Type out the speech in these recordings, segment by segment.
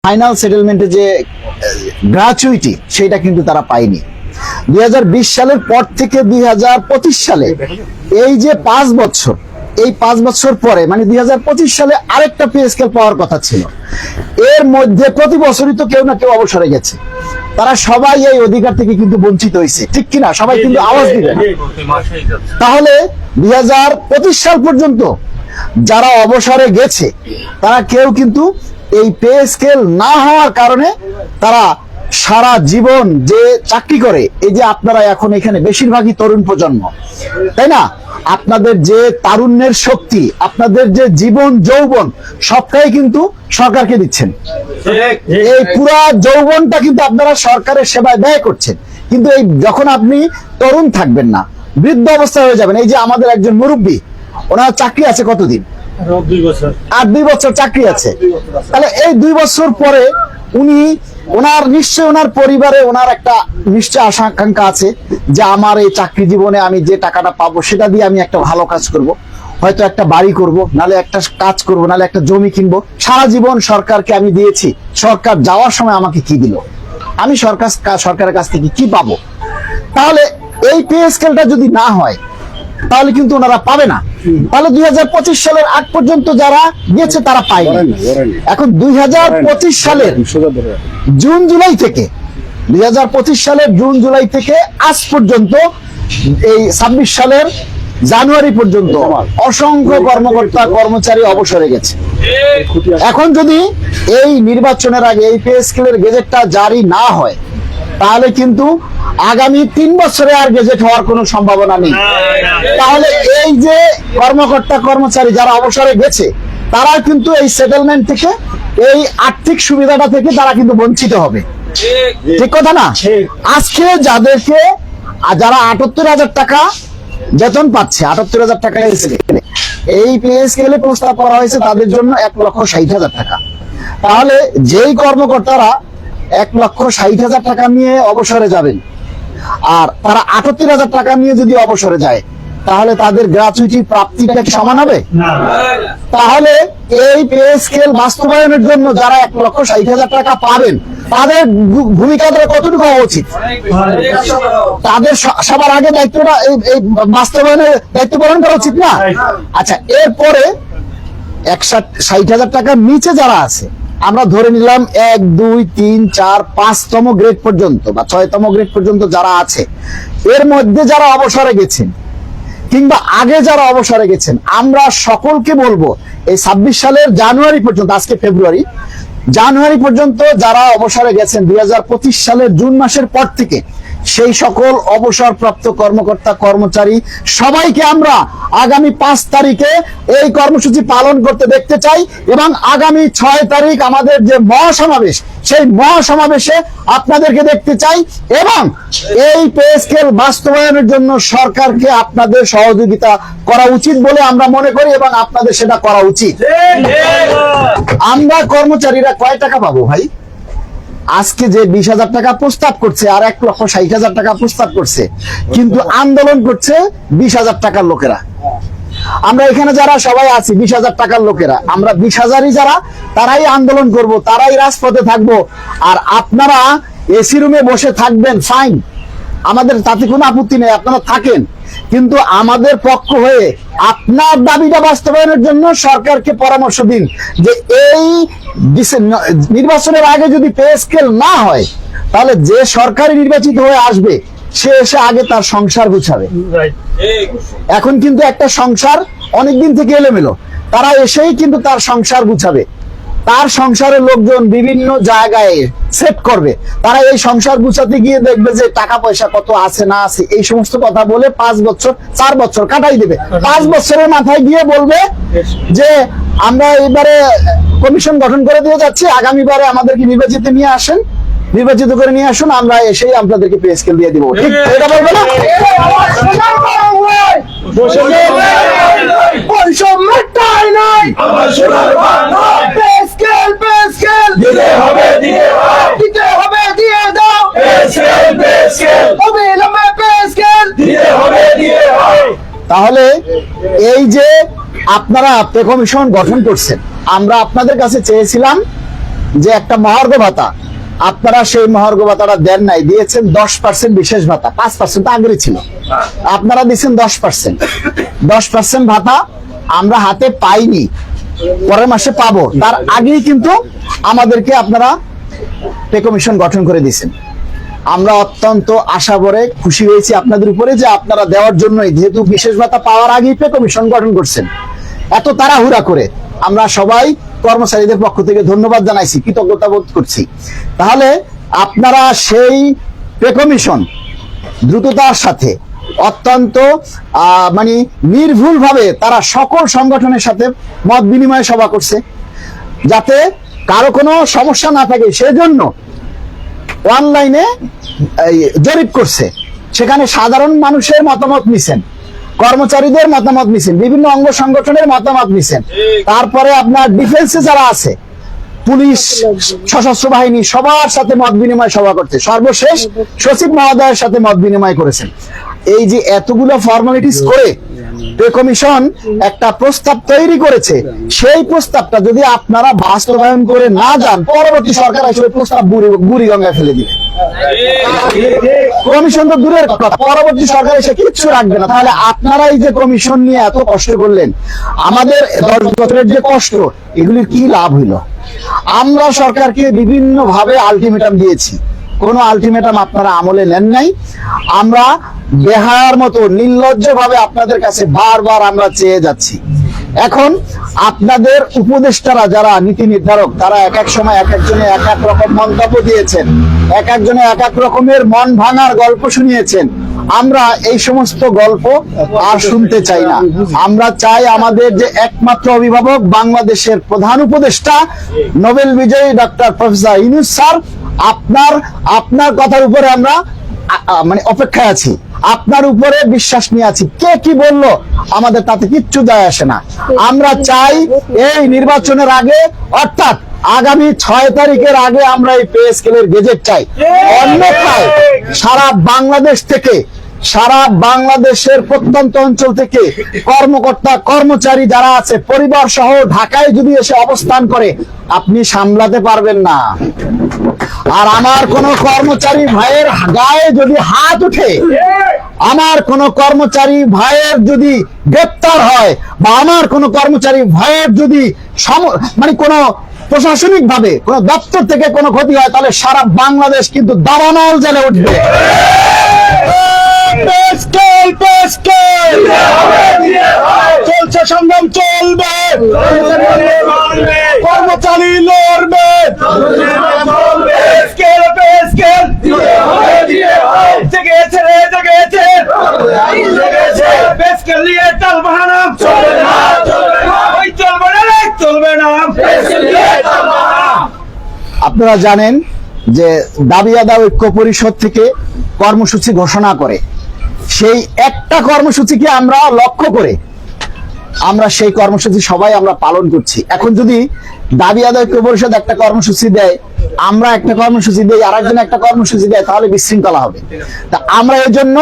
Final সেটেলমেন্টে যে gratuity সেটা কিন্তু তারা পায়নি। 2020 সালের পর থেকে 2025 সালে এই যে 5 বছর, এই 5 বছর পরে মানে 2025 সালে আরেকটা পে স্কেল পাওয়ার কথা ছিল। এর মধ্যে প্রতি বছরই তো কেউ না কেউ অবসরে গেছে, তারা সবাই এই অধিকার থেকে কিন্তু বঞ্চিত হয়েছে, ঠিক কিনা? সবাই কিন্তু আওয়াজ দিবে। তাহলে 2025 সাল পর্যন্ত যারা অবসরে গেছে তারা কেউ কিন্তু এই পে স্কেল না হওয়ার কারণে তারা সারা জীবন যে চাকরি করে, এই যে আপনারা এখন এখানে বেশিরভাগই তরুণ প্রজন্ম, তাই না? আপনাদের যে তারুণ্যের শক্তি, আপনাদের যে জীবন যৌবন সবটাই কিন্তু সরকারকে দিচ্ছেন। এই পুরা যৌবনটা কিন্তু আপনারা সরকারের সেবায় ব্যয় করছেন, কিন্তু এই যখন আপনি তরুণ থাকবেন না, বৃদ্ধ অবস্থা হয়ে যাবেন। এই যে আমাদের একজন মুরব্বী, ওনার চাকরি আছে কতদিন? 2 বছর চাকরি আছে। তাহলে এই 2 বছর পরে উনি নিশ্চয় ওনার পরিবারে ওনার একটা নিশ্চয় আশা আকাঙ্ক্ষা আছে যে আমার এই চাকরি জীবনে আমি যে টাকাটা পাবো সেটা দিয়ে আমি একটা ভালো কাজ করব, হয়তো একটা বাড়ি করব, নালে একটা কাজ করব, নালে একটা জমি কিনবো। সারা জীবন সরকারকে আমি দিয়েছি, সরকার যাওয়ার সময় আমাকে কি দিল, আমি সরকারের কাছ থেকে কি পাবো? তাহলে এই পে স্কেলটা যদি না হয় তাহলে কিন্তু ওনারা পাবে না। তাহলে 2025 সালের আগ পর্যন্ত যারা গেছে তারা পায়নি। এখন 2025 সালের জুন জুলাই থেকে 2025 সালের জুন জুলাই থেকে আজ পর্যন্ত এই 26 সালের জানুয়ারি পর্যন্ত অসংখ্য কর্মকর্তা কর্মচারী অবসরে গেছে। এখন যদি এই নির্বাচনের আগে এই পে স্কেলের গেজেটটা জারি না হয় তাহলে কিন্তু আগামী 3 বছরে আর গেজেট হওয়ার কোনো সম্ভাবনা নেই। তাহলে এই যে কর্মকর্তা কর্মচারী যারা অবসরে গেছে তারা কিন্তু এই সেটেলমেন্ট থেকে, এই আর্থিক সুবিধাটা থেকে তারা কিন্তু বঞ্চিত হবে, ঠিক কথা না? আজকে যাদেরকে যারা 78,000 টাকা বেতন পাচ্ছে, 78,000 টাকা এই পে স্কেলে প্রস্তাব করা হয়েছে তাদের জন্য 1,60,000 টাকা। তাহলে যেই কর্মকর্তারা 1,60,000 টাকা নিয়ে অবসরে যাবেন আর তারা 78,000 টাকা নিয়ে যদি অবসরে যায় তাহলে তাদের গ্র্যাচুইটি প্রাপ্তিটা কি সমান হবে? তাহলে এই পে স্কেল বাস্তবায়নের জন্য যারা 1,60,000 টাকা পাবেন তাদের ভূমিকাটা কতটুকু হওয়া উচিত? তাদের সবার আগে দায়িত্বটা এই বাস্তবায়নের দায়িত্ব পালন করা উচিত না? আচ্ছা, এরপরে 60,000 টাকার নিচে যারা আছে, আমরা ধরে নিলাম 1, 2, 3, 4, 5তম গ্রেড পর্যন্ত বা 6তম গ্রেড পর্যন্ত যারা আছে, এর মধ্যে যারা অবসরে গেছেন কিংবা আগে যারা অবসরে গেছেন, আমরা সকলকে বলবো এই 26 সালের জানুয়ারি পর্যন্ত, আজকে ফেব্রুয়ারি, জানুয়ারি পর্যন্ত যারা অবসরে গেছেন 2025 সালের জুন মাসের পর থেকে সেই সকল অবসরপ্রাপ্ত কর্মকর্তা কর্মচারী সবাইকে আমরা আগামী 5 তারিখে এই কর্মসূচি পালন করতে দেখতে চাই এবং আগামী 6 তারিখ আমাদের যে মহাসমাবেশ, সেই মহাসমাবেশে আপনাদেরকে দেখতে চাই এবং এই পে স্কেল বাস্তবায়নের জন্য সরকারকে আপনাদের সহযোগিতা করা উচিত বলে আমরা মনে করি এবং আপনাদের সেটা করা উচিত। আমরা কর্মচারীরা কয় টাকা পাবো ভাই? আজকে যে 20,000 টাকা প্রস্তাব করছে আর 1,60,000 টাকা প্রস্তাব করছে, কিন্তু আন্দোলন করছে 20,000 টাকার লোকেরা। আমরা এখানে যারা সবাই আছি 20,000 টাকার লোকেরা, আমরা 20,000ই যারা, তারাই আন্দোলন করব, তারাই রাজপথে থাকবো। আর আপনারা এসি রুমে বসে থাকবেন, ফাইন, আমাদের তাতে কোনো আপত্তি নেই, আপনারা থাকেন, কিন্তু আমাদের পক্ষ হয়ে আপনার দাবিটা বাস্তবায়নের জন্য সরকারকে পরামর্শ দিন যে এই নির্বাচনের আগে যদি পে স্কেল না হয় তাহলে যে সরকারি নির্বাচিত হয়ে আসবে সে এসে আগে তার সংসার গুছাবে। এখন কিন্তু একটা সংসার অনেকদিন থেকে এলোমেলো, তারা এসেই কিন্তু তার সংসার গুছাবে, তার সংসারের লোকজন বিভিন্ন জায়গায় সেট করবে, তারা এই সংসার গুছাতে গিয়ে দেখবে যে টাকা পয়সা কত আছে না আছে এই সমস্ত কথা বলে 5 বছর 4 বছর কাটাই দেবে। 5 বছরের মাথায় গিয়ে বলবে যে আমরা এবারে কমিশন গঠন করে দিয়ে যাচ্ছি, আগামীবারে আমাদেরকে নির্বাচিত করে নিয়ে আসুন, আমরা এসেই আপনাদেরকে পে স্কেল দিয়ে দিব। ঠিক এটা বলবে না? তাহলে এই যে আপনারা পে কমিশন গঠন করছেন, আমরা আপনাদের কাছে চেয়েছিলাম যে একটা মহার্ঘ ভাতা, আপনারা সেই মহার্ঘ ভাতাটা দেন নাই, দিয়েছেন 10% বিশেষ ভাতা, 5% তো আগেরই ছিল, আপনারা দিচ্ছেন 10%। 10% ভাতা আমরা হাতে পাইনি, পরের মাসে পাবো, তার আগেই কিন্তু আমাদেরকে আপনারা পে কমিশন গঠন করে দিয়েছেন। আমরা অত্যন্ত আশা ভরে খুশি হয়েছি আপনাদের উপরে যে আপনারা দেওয়ার জন্যই, যেহেতু বিশেষ ভাতা পাওয়ার আগেই পে কমিশন গঠন করছেন, এত তাড়াহুড়া করে আমরা সবাই কর্মচারীদের পক্ষ থেকে ধন্যবাদ জানাইছি, কৃতজ্ঞতা বোধ করছি। তাহলে আপনারা সেই পে কমিশন দ্রুততার সাথে অত্যন্ত মানে নির্ভুল ভাবে তারা সকল সংগঠনের সাথে মত বিনিময় সভা করছে, যাতে কারো কোনো সমস্যা না থাকে, সেজন্য অনলাইনে জরিপ করছে, সেখানে সাধারণ মানুষের মতামত নিছেন, কর্মচারীদের মতামত নিছেন, বিভিন্ন অঙ্গ সংগঠনের মতামত নিছেন, তারপরে আপনার ডিফেন্সে যারা আছে, পুলিশ, সশস্ত্র বাহিনী, সবার সাথে মত বিনিময় সভা করছে, সর্বশেষ সচিব মহোদয়ের সাথে মত বিনিময় করেছেন। এই যে এতগুলো ফর্মালিটিস করে পে কমিশন একটা প্রস্তাব তৈরি করেছে, সেই প্রস্তাবটা যদি আপনারা বাস্তবায়ন করে না যান, পরবর্তী সরকার আসলে প্রস্তাব বুড়িগঙ্গায় ফেলে দিবে। কমিশন তো দূরের কথা, পরবর্তী সরকার এসে কিচ্ছু রাখবে না। তাহলে আপনারা এই যে কমিশন নিয়ে এত কষ্ট করলেন, আমাদের 10 বছরের যে কষ্ট, এগুলির কি লাভ হইল? আমরা সরকারকে বিভিন্ন ভাবে আলটিমেটাম দিয়েছি, কোনো আলটিমেটাম আপনারা আমলে নেন নাই। আমরা বেহায়ার মতো নির্লজ্জ ভাবে আপনাদের কাছে বারবার আমরা চেয়ে যাচ্ছি। এখন আপনাদের উপদেষ্টারা যারা নীতি নির্ধারক, তারা এক এক সময় এক একজনে এক এক রকম মন্তব্য দিয়েছেন, এক একজনে এক এক রকমের মন ভাঙার গল্প শুনিয়েছেন। আমরা এই সমস্ত গল্প আর শুনতে চাই না। আমরা চাই আমাদের যে একমাত্র অভিভাবক, বাংলাদেশের প্রধান উপদেষ্টা, নোবেল বিজয়ী ডক্টর প্রফেসর ইউনূস স্যার, আপনার কথার উপরে আমরা মানে অপেক্ষায় আছি, আপনার উপরে বিশ্বাস নিয়ে আছি। কে কি বললো আমাদের তাতে কিচ্ছু যায় আসে না। আমরা চাই এই নির্বাচনের আগে, অর্থাৎ আগামী 6 তারিখের আগে আমরা এই পে স্কেলের গেজেট চাই। অন্যথায় সারা বাংলাদেশ থেকে, সারা বাংলাদেশের প্রত্যন্ত অঞ্চল থেকে কর্মকর্তা কর্মচারী যারা আছে, পরিবার সহ ঢাকায় যদি এসে অবস্থান করে, আপনি সামলাতে পারবেন না। আর আমার কোন কর্মচারী ভাইয়ের গায়ে যদি হাত উঠে, আমার কোন কর্মচারী ভাইয়ের যদি গ্রেপ্তার হয়, বা আমার কোন কর্মচারী ভাইয়ের যদি মানে কোন প্রশাসনিক ভাবে কোন দপ্তর থেকে কোনো ক্ষতি হয়, তাহলে সারা বাংলাদেশ কিন্তু দাবানল জেলে উঠবে। চলছে সংগ্রাম, চলবে, কর্মচারী লড়বে, আপনারা জানেন যে দাবি আদায় ঐক্য পরিষদ থেকে কর্মসূচি ঘোষণা করে, সেই একটা কর্মসূচিকে আমরা লক্ষ্য করে আমরা সেই কর্মসূচি সবাই আমরা পালন করছি। এখন যদি দাবি আদায় ঐক্য পরিষদ একটা কর্মসূচি দেয়, আমরা একটা কর্মসূচি দেই, আরেকজন একটা কর্মসূচি দেয়, তাহলে বিশৃঙ্খলা হবে। তা আমরা এই জন্য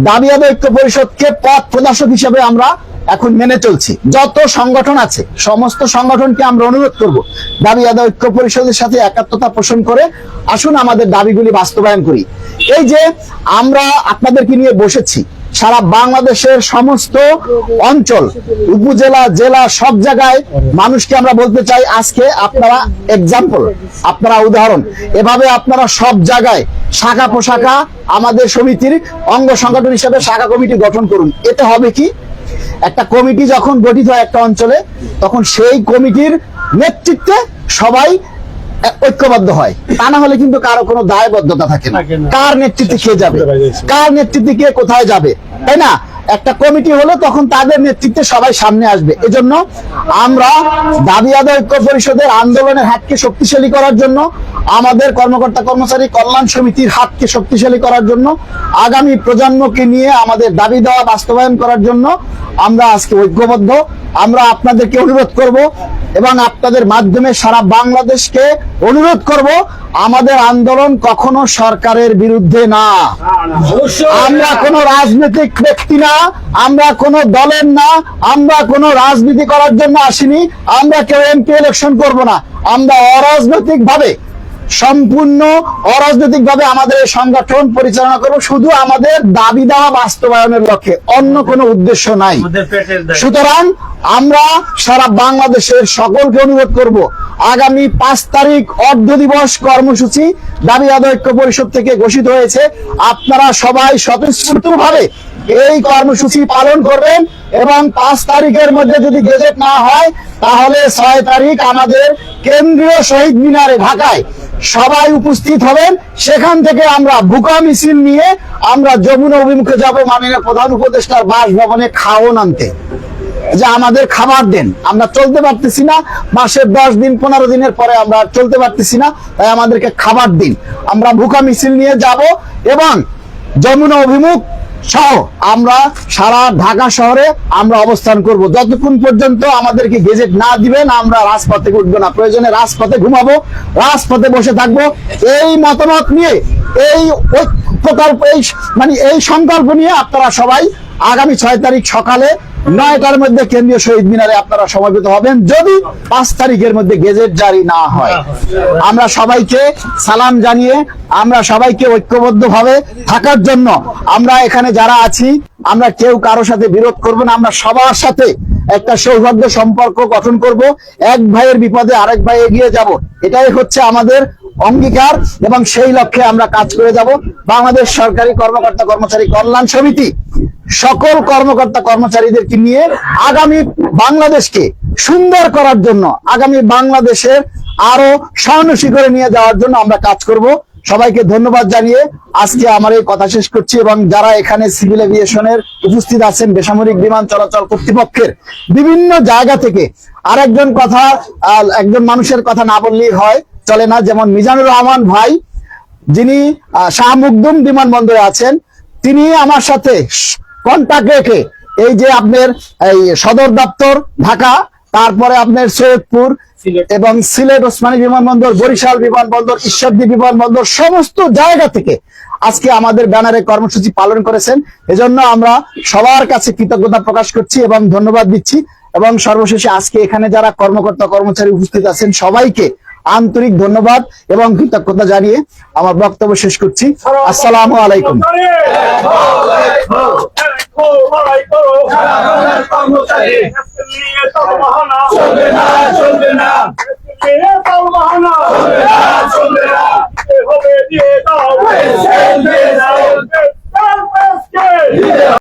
দাবি আদায় ঐক্য পরিষদকে পথ প্রদর্শক হিসেবে আমরা এখন মেনে চলছি। যত সংগঠন আছে সমস্ত সংগঠনকে আমরা অনুরোধ করব, দাবি আদায় ঐক্য পরিষদের সাথে একাত্মতা পোষণ করে আসুন আমাদের দাবিগুলি বাস্তবায়ন করি। এই যে আমরা আপনাদেরকে নিয়ে বসেছি, সারা বাংলাদেশের সমস্ত অঞ্চল, উপজেলা, জেলা, সব জায়গায় মানুষকে আমরা বলতে চাই, আজকে আপনারা এক্সাম্পল, আপনারা উদাহরণ, এভাবে আপনারা সব জায়গায় শাখা পোশাখা আমাদের সমিতির অঙ্গ সংগঠন হিসেবে শাখা কমিটি গঠন করুন। এতে হবে কি, একটা কমিটি যখন গঠিত হয় একটা অঞ্চলে, তখন সেই কমিটির নেতৃত্বে সবাই ঐক্যবদ্ধ হয়। তা না হলে কিন্তু কারো কোনো দায়বদ্ধতা থাকে না, কার নেতৃত্বে কে যাবে, কার নেতৃত্বে কে কোথায় যাবে, তাই না? একটা কমিটি হলে তখন তাদের নেতৃত্বে সবাই সামনে আসবে। এজন্য আমরা দাবি আদায় ঐক্য পরিষদের আন্দোলনের হাতকে শক্তিশালী করার জন্য, আমাদের কর্মকর্তা কর্মচারী কল্যাণ সমিতির হাতকে শক্তিশালী করার জন্য, আগামী প্রজন্মকে নিয়ে আমাদের দাবি দেওয়া বাস্তবায়ন করার জন্য আমরা আজকে ঐক্যবদ্ধ। আমরা আপনাদেরকে অনুরোধ করব এবং আপনাদের মাধ্যমে সারা বাংলাদেশকে অনুরোধ করব, আমাদের আন্দোলন কখনো সরকারের বিরুদ্ধে না। আমরা কোনো রাজনৈতিক ব্যক্তি না, আমরা কোনো দলের না, আমরা কোনো রাজনীতি করার জন্য আসিনি, আমরা কেউ এমপি ইলেকশন করব না। আমরা অরাজনৈতিক ভাবে, সম্পূর্ণ অরাজনৈতিক ভাবে আমাদের এই সংগঠন পরিচালনা করব, শুধু আমাদের দাবি দেওয়া বাস্তবায়নের লক্ষ্যে, অন্য কোনো উদ্দেশ্য নাই। সুতরাং আমরা সারা বাংলাদেশের সকলকে অনুরোধ করব, আগামী 5 তারিখ অর্ধ দিবস কর্মসূচি দাবি আদায় ঐক্য পরিষদ থেকে ঘোষিত হয়েছে। আপনারা সবাই স্বতঃস্ফূর্তভাবে এই কর্মসূচি পালন করবেন এবং 5 তারিখের মধ্যে যদি গেজেট না হয় তাহলে 6 তারিখ আমাদের কেন্দ্রীয় শহীদ মিনারে ঢাকায় সবাই উপস্থিত হবেন। সেখান থেকে আমরা বুকা মিছিল নিয়ে আমরা যমুনা অভিমুখে যাব, মাননীয় প্রধান উপদেষ্টার বাসভবনে খাওয়ান আনতে, যে আমাদের খাবার দেন, আমরা চলতে পারতেছি না, মাসের 10 দিন 15 দিনের পরে আমরা চলতে পারতেছি না, তাই আমাদেরকে খাবার দিন। আমরা বুকা মিছিল নিয়ে যাব এবং যমুনা অভিমুখ সহ আমরা সারা ঢাকা শহরে আমরা অবস্থান করব। যতক্ষণ পর্যন্ত আমাদেরকে গেজেট না দিবেন আমরা রাজপথে উঠবো না, প্রয়োজনে রাজপথে ঘুমাবো, রাজপথে বসে থাকবো। এই মতামত নিয়ে, এই প্রকল্প, এই সংকল্প নিয়ে আপনারা সবাই আগামী 6 তারিখ সকালে 9টার মধ্যে কেন্দ্রীয় শহীদ মিনারে আপনারা সমবেত হবেন, যদি 5 তারিখের মধ্যে গেজেট জারি না হয়। আমরা সবাইকে সালাম জানিয়ে, আমরা সবাইকে ঐক্যবদ্ধ ভাবে থাকার জন্য, আমরা এখানে যারা আছি আমরা কেউ কারো সাথে বিরোধ করব না, আমরা সবার সাথে একটা সৌহার্দ্য সম্পর্ক গঠন করব, এক ভাইয়ের বিপদে আরেক ভাই এগিয়ে যাব, এটাই হচ্ছে আমাদের অঙ্গীকার এবং সেই লক্ষ্যে আমরা কাজ করে যাব। বাংলাদেশ সরকারি কর্মকর্তা কর্মচারী কল্যাণ সমিতি সকল কর্মকর্তা কর্মচারীদেরকে নিয়ে আগামী বাংলাদেশকে সুন্দর করার জন্য, আগামী বাংলাদেশের আরো সহনশীল করে নিয়ে যাওয়ার জন্য আমরা কাজ করব। সবাইকে ধন্যবাদ জানিয়ে আজকে আমার এই কথা শেষ করছি এবং যারা এখানে সিভিল এভিয়েশনের উপস্থিত আছেন, বেসামরিক বিমান চলাচল কর্তৃপক্ষের বিভিন্ন জায়গা থেকে, একজন মানুষের কথা না বললেই হয়, চলে না, যেমন মিজানুর রহমান ভাই যিনি শাহ মুকদুম বিমানবন্দরে আছেন, তিনি আমার সাথে কন্টাক্ট রেখে এই যে আপনার এই সদর দপ্তর ঢাকা, তারপরে আপনার সৈয়দপুর এবং সিলেট ওসমানী বিমানবন্দর, বরিশাল বিমানবন্দর, ঈশ্বরদী বিমানবন্দর, সমস্ত জায়গা থেকে আজকে আমাদের ব্যানারে কর্মসূচি পালন করেছেন। এজন্য আমরা সবার কাছে কৃতজ্ঞতা প্রকাশ করছি এবং ধন্যবাদ দিচ্ছি। এবং সর্বশেষে আজকে এখানে যারা কর্মকর্তা কর্মচারী উপস্থিত আছেন সবাইকে আন্তরিক ধন্যবাদ এবং কৃতজ্ঞতা জানিয়ে আমার বক্তব্য শেষ করছি। আসসালামু আলাইকুম।